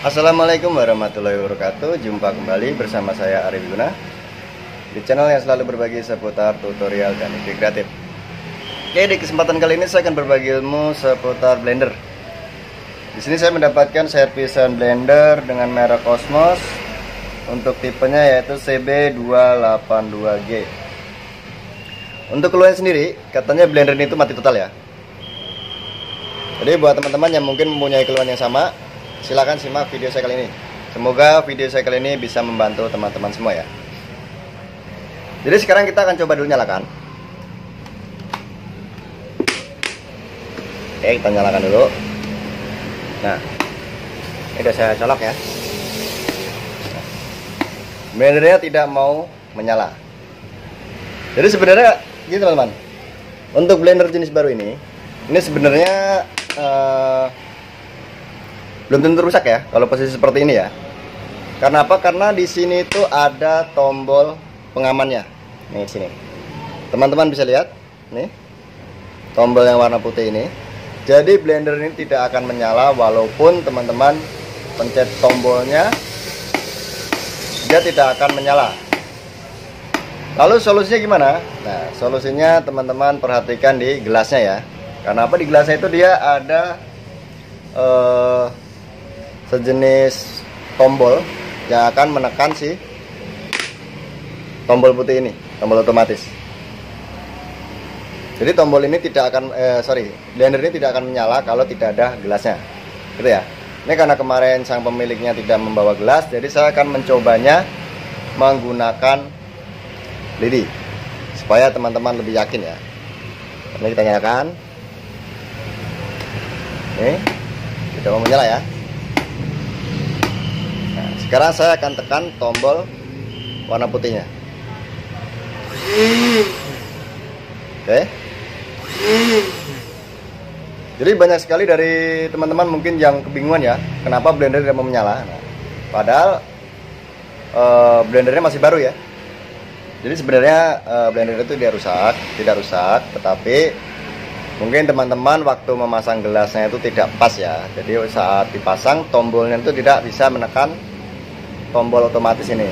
Assalamualaikum warahmatullahi wabarakatuh. Jumpa kembali bersama saya Arif Guna di channel yang selalu berbagi seputar tutorial dan ide kreatif. Oke, di kesempatan kali ini saya akan berbagi ilmu seputar blender. Di sini saya mendapatkan servisan blender dengan merek Cosmos untuk tipenya yaitu CB282G. Untuk keluhan sendiri, katanya blender ini itu mati total ya. Jadi buat teman-teman yang mungkin mempunyai keluhan yang sama, silahkan simak video saya kali ini. Semoga video saya kali ini bisa membantu teman-teman semua ya. Jadi sekarang kita akan coba dulu nyalakan. Oke, kita nyalakan dulu. Nah, ini udah saya colok ya. Blendernya tidak mau menyala. Jadi sebenarnya gini teman-teman, untuk blender jenis baru ini sebenarnya belum tentu rusak ya kalau posisi seperti ini ya. Karena apa? Karena di sini itu ada tombol pengamannya. Nih sini. Teman-teman bisa lihat, nih. Tombol yang warna putih ini. Jadi blender ini tidak akan menyala walaupun teman-teman pencet tombolnya, dia tidak akan menyala. Lalu solusinya gimana? Nah, solusinya teman-teman perhatikan di gelasnya ya. Karena apa? Di gelasnya itu dia ada sejenis tombol yang akan menekan si tombol putih ini, tombol otomatis. Jadi tombol ini tidak akan blender ini tidak akan menyala kalau tidak ada gelasnya, gitu ya. Ini karena kemarin sang pemiliknya tidak membawa gelas, jadi saya akan mencobanya menggunakan lidi supaya teman-teman lebih yakin ya. Ini kita nyalakan. Nih, tidak mau menyala ya. Nah, sekarang saya akan tekan tombol warna putihnya. Oke. Jadi banyak sekali dari teman-teman mungkin yang kebingungan ya, kenapa blender tidak mau menyala. Nah, padahal blendernya masih baru ya. Jadi sebenarnya blender itu tidak rusak, tetapi mungkin teman-teman waktu memasang gelasnya itu tidak pas ya. Jadi saat dipasang tombolnya itu tidak bisa menekan tombol otomatis ini.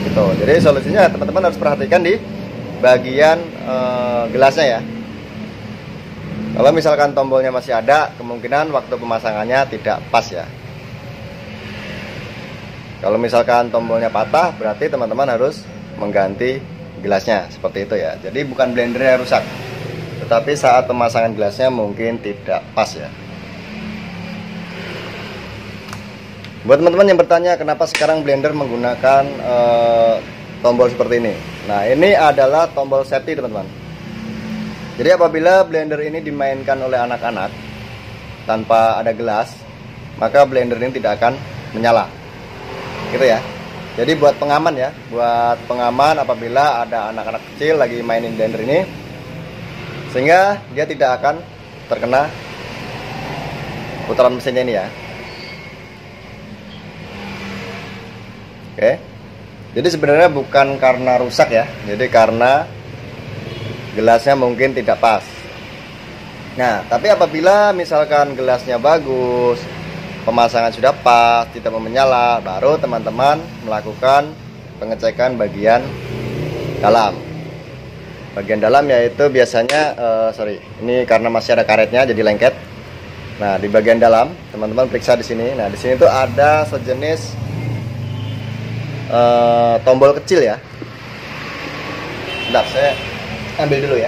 Gitu. Jadi solusinya teman-teman harus perhatikan di bagian gelasnya ya. Kalau misalkan tombolnya masih ada, kemungkinan waktu pemasangannya tidak pas ya. Kalau misalkan tombolnya patah, berarti teman-teman harus mengganti gelasnya seperti itu ya. Jadi bukan blendernya rusak, tetapi saat pemasangan gelasnya mungkin tidak pas ya. Buat teman-teman yang bertanya kenapa sekarang blender menggunakan tombol seperti ini. Nah, ini adalah tombol safety teman-teman. Jadi apabila blender ini dimainkan oleh anak-anak tanpa ada gelas, maka blender ini tidak akan menyala, gitu ya. Jadi buat pengaman ya, buat pengaman apabila ada anak-anak kecil lagi mainin blender ini, sehingga dia tidak akan terkena putaran mesinnya ini ya. Oke. Jadi sebenarnya bukan karena rusak ya, jadi karena gelasnya mungkin tidak pas. Nah, tapi apabila misalkan gelasnya bagus, pemasangan sudah pas, tidak mau menyala, baru teman-teman melakukan pengecekan bagian dalam. Bagian dalam yaitu biasanya ini karena masih ada karetnya jadi lengket. Nah, di bagian dalam teman-teman periksa di sini. Nah, di sini tuh ada sejenis tombol kecil ya. Bentar, saya ambil dulu ya.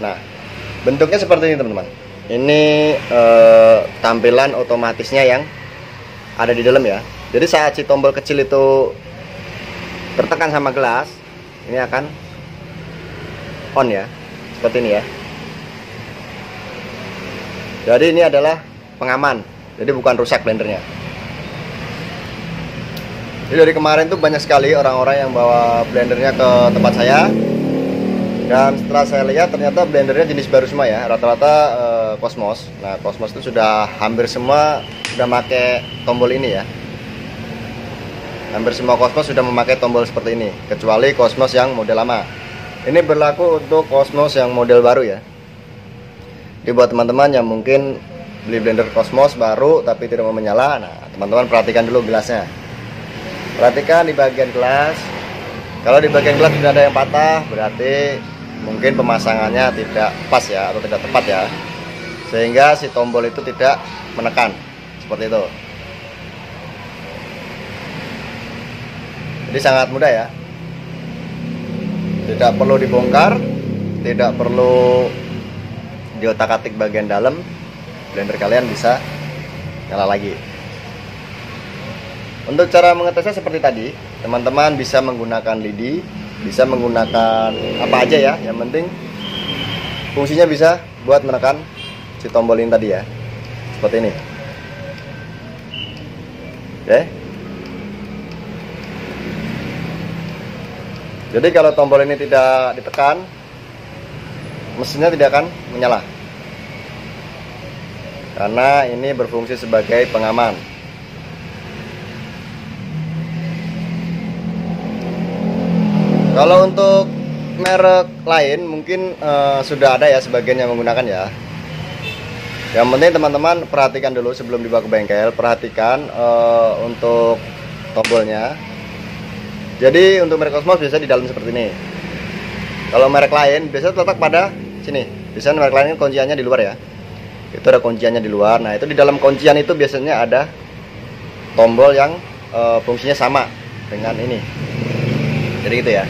Nah, bentuknya seperti ini teman-teman. Ini tampilan otomatisnya yang ada di dalam ya. Jadi saat si tombol kecil itu tertekan sama gelas, ini akan on ya, seperti ini ya. Jadi ini adalah pengaman, jadi bukan rusak blendernya. Jadi dari kemarin tuh banyak sekali orang-orang yang bawa blendernya ke tempat saya, dan setelah saya lihat ternyata blendernya jenis baru semua ya, rata-rata Cosmos. Nah, Cosmos itu sudah hampir semua sudah pakai tombol ini ya. Hampir semua Cosmos sudah memakai tombol seperti ini, kecuali Cosmos yang model lama. Ini berlaku untuk Cosmos yang model baru ya. Jadi buat teman-teman yang mungkin beli blender Cosmos baru tapi tidak mau menyala, nah teman-teman perhatikan dulu gelasnya. Perhatikan di bagian gelas. Kalau di bagian gelas tidak ada yang patah, berarti mungkin pemasangannya tidak pas ya, atau tidak tepat ya, sehingga si tombol itu tidak menekan seperti itu. Jadi sangat mudah ya, tidak perlu dibongkar, tidak perlu diotak-atik bagian dalam, blender kalian bisa nyala lagi. Untuk cara mengetesnya seperti tadi, teman-teman bisa menggunakan lidi, bisa menggunakan apa aja ya, yang penting fungsinya bisa buat menekan si tombol ini tadi ya, seperti ini. Oke. Jadi kalau tombol ini tidak ditekan, mesinnya tidak akan menyala, karena ini berfungsi sebagai pengaman. Kalau untuk merek lain mungkin sudah ada ya sebagian yang menggunakan ya. Yang penting teman-teman perhatikan dulu sebelum dibawa ke bengkel, perhatikan untuk tombolnya. Jadi untuk merek Cosmos biasanya di dalam seperti ini. Kalau merek lain biasanya terletak pada sini. Biasanya merek lain kunciannya di luar ya. Itu ada kunciannya di luar. Nah itu di dalam kuncian itu biasanya ada tombol yang fungsinya sama dengan ini. Jadi gitu ya.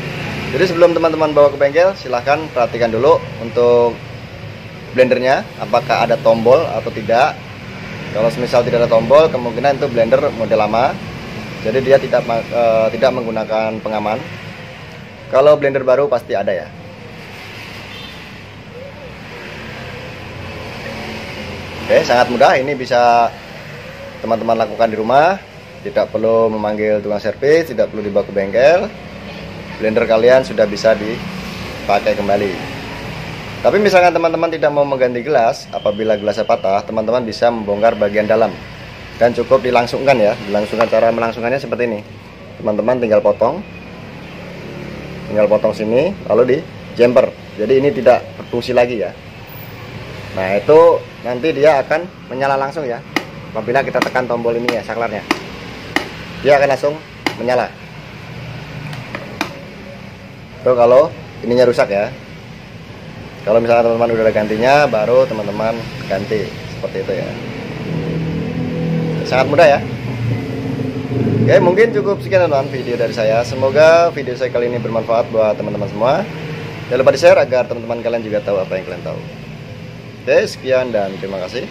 Jadi sebelum teman-teman bawa ke bengkel, silahkan perhatikan dulu untuk blendernya, apakah ada tombol atau tidak. Kalau misal tidak ada tombol, kemungkinan itu blender model lama, jadi dia tidak menggunakan pengaman. Kalau blender baru pasti ada ya. Oke, sangat mudah. Ini bisa teman-teman lakukan di rumah, tidak perlu memanggil tukang servis, tidak perlu dibawa ke bengkel. Blender kalian sudah bisa dipakai kembali. Tapi misalkan teman-teman tidak mau mengganti gelas, apabila gelasnya patah, teman-teman bisa membongkar bagian dalam dan cukup dilangsungkan ya. Dilangsungkan, cara melangsungkannya seperti ini. Teman-teman tinggal potong sini, lalu di jumper. Jadi ini tidak berfungsi lagi ya. Nah itu nanti dia akan menyala langsung ya. Apabila kita tekan tombol ini ya, saklarnya, dia akan langsung menyala. Itu kalau ininya rusak ya. Kalau misalnya teman-teman udah ada gantinya, baru teman-teman ganti seperti itu ya. Sangat mudah ya. Oke, mungkin cukup sekian teman-teman video dari saya. Semoga video saya kali ini bermanfaat buat teman-teman semua. Jangan lupa di share agar teman-teman kalian juga tahu apa yang kalian tahu. Oke, sekian dan terima kasih.